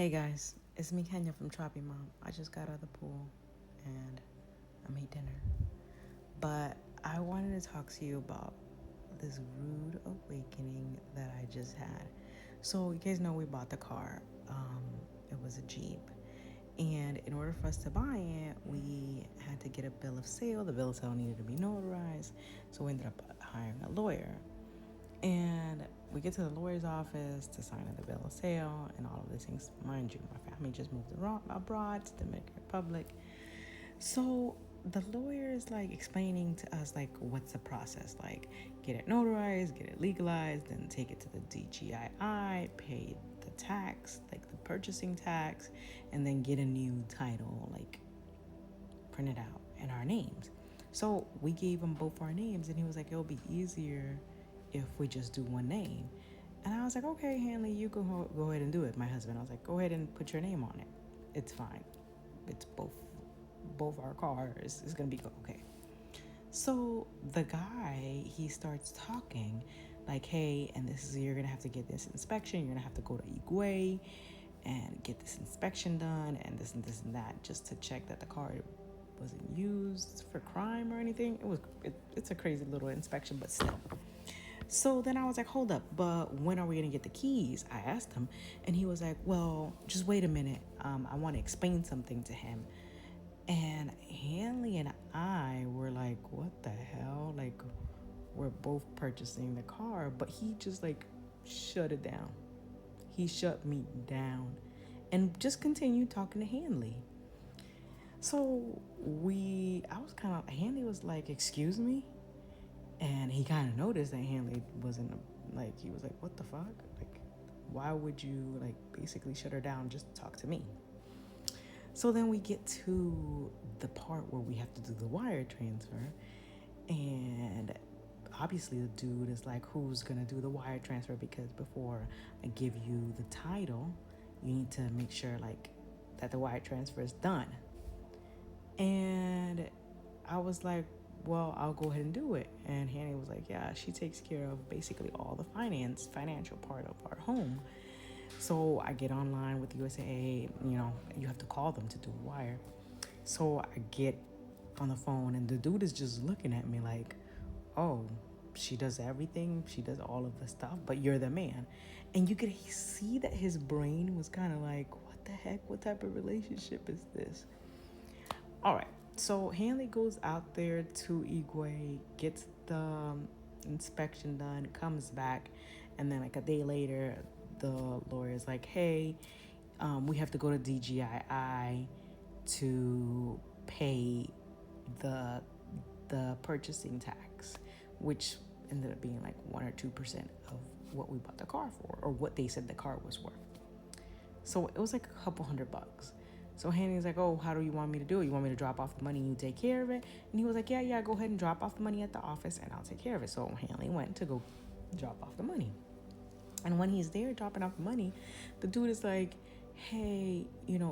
Hey guys, it's me Kenya from Choppy Mom. I just got out of the pool and I made dinner. But I wanted to talk to you about this rude awakening that I just had. So you guys know we bought the car. It was a Jeep. And in order for us to buy it, we had to get a bill of sale. The bill of sale needed to be notarized. So we ended up hiring a lawyer. And we get to the lawyer's office to sign the bill of sale and all of these things. Mind you, my family just moved abroad to Dominican Republic. So the lawyer is like explaining to us like what's the process, like get it notarized, get it legalized, then take it to the DGII, pay the tax, like the purchasing tax, and then get a new title, like print it out in our names. So we gave him both our names, and he was like, it'll be easier if we just do one name. And I was like, okay, Hanley, you can go ahead and do it. My husband, I was like, go ahead and put your name on it. It's fine. It's both our cars. It's gonna be okay. So the guy, he starts talking like, hey, and this is, you're gonna have to get this inspection. You're gonna have to go to Igwe and get this inspection done, and this and that, just to check that the car wasn't used for crime or anything. It's a crazy little inspection, but still. So then I was like, hold up, but when are we gonna get the keys? I asked him, and he was like, well, just wait a minute. I want to explain something to him. And Hanley and I were like, what the hell? Like, we're both purchasing the car, but he just like shut it down. He shut me down and just continued talking to Hanley. So Hanley was like, excuse me? And he kind of noticed that Hanley wasn't, like, he was like, what the fuck? Like, why would you, like, basically shut her down just to talk to me? So then we get to the part where we have to do the wire transfer. And obviously the dude is like, who's going to do the wire transfer? Because before I give you the title, you need to make sure, like, that the wire transfer is done. And I was like, well, I'll go ahead and do it. And Hanny was like, yeah, she takes care of basically all the financial part of our home. So I get online with USAA, you have to call them to do a wire. So I get on the phone, and the dude is just looking at me like, oh, she does everything. She does all of the stuff, but you're the man. And you could see that his brain was kind of like, what the heck? What type of relationship is this? All right. So Hanley goes out there to Igwe, gets the inspection done, comes back, and then like a day later, the lawyer's like, hey, we have to go to DGII to pay the purchasing tax, which ended up being like 1 or 2% of what we bought the car for, or what they said the car was worth. So it was like a couple $100. So Hanny's like, oh, how do you want me to do it? You want me to drop off the money and you take care of it? And he was like, yeah, go ahead and drop off the money at the office and I'll take care of it. So Hanley went to go drop off the money. And when he's there dropping off the money, the dude is like, hey,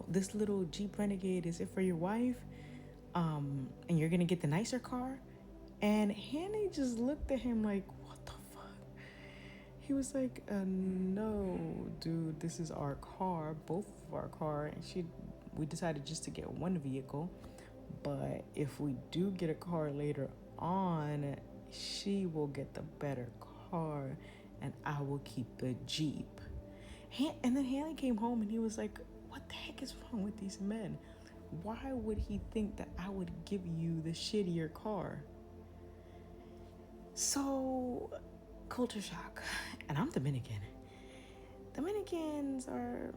this little Jeep Renegade, is it for your wife? And you're going to get the nicer car? And Hanny just looked at him like, what the fuck? He was like, no, dude, this is our car, both of our car. And we decided just to get one vehicle. But if we do get a car later on, she will get the better car and I will keep the Jeep. And then Hanley came home and he was like, what the heck is wrong with these men? Why would he think that I would give you the shittier car? So, culture shock. And I'm Dominican. Dominicans are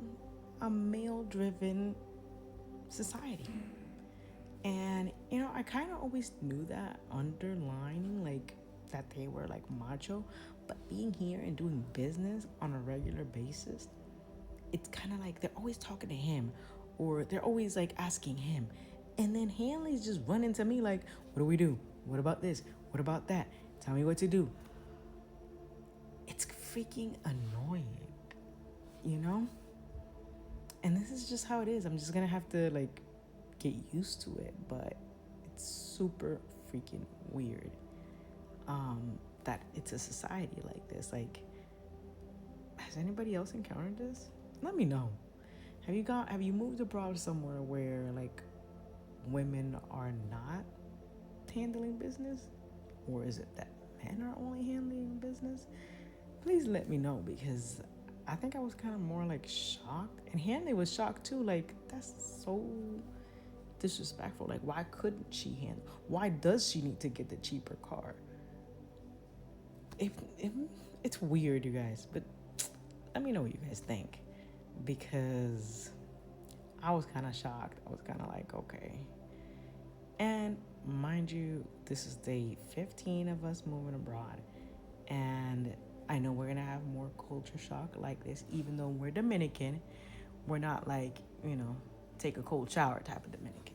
a male-driven society. And, I kind of always knew that underlining, like, that they were, like, macho. But being here and doing business on a regular basis, it's kind of like they're always talking to him. Or they're always, like, asking him. And then Hanley's just running to me like, what do we do? What about this? What about that? Tell me what to do. It's freaking annoying, And this is just how it is. I'm just going to have to, like, get used to it. But it's super freaking weird that it's a society like this. Like, has anybody else encountered this? Let me know. Have you moved abroad somewhere where like women are not handling business? Or is it that men are only handling business? Please let me know, because I think I was kind of more like shocked. And Hanley was shocked too. Like, that's so disrespectful. Like, why couldn't she handle? Why does she need to get the cheaper car? It it's weird, you guys. But let me know what you guys think, because I was kind of shocked. I was kind of like, okay. And mind you, this is day 15 of us moving abroad. And I know we're going to have more culture shock like this, even though we're Dominican. We're not like, take a cold shower type of Dominican.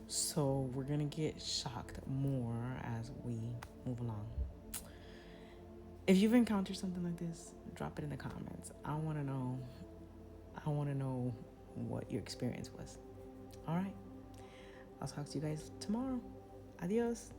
So we're going to get shocked more as we move along. If you've encountered something like this, drop it in the comments. I want to know. I want to know what your experience was. All right. I'll talk to you guys tomorrow. Adios.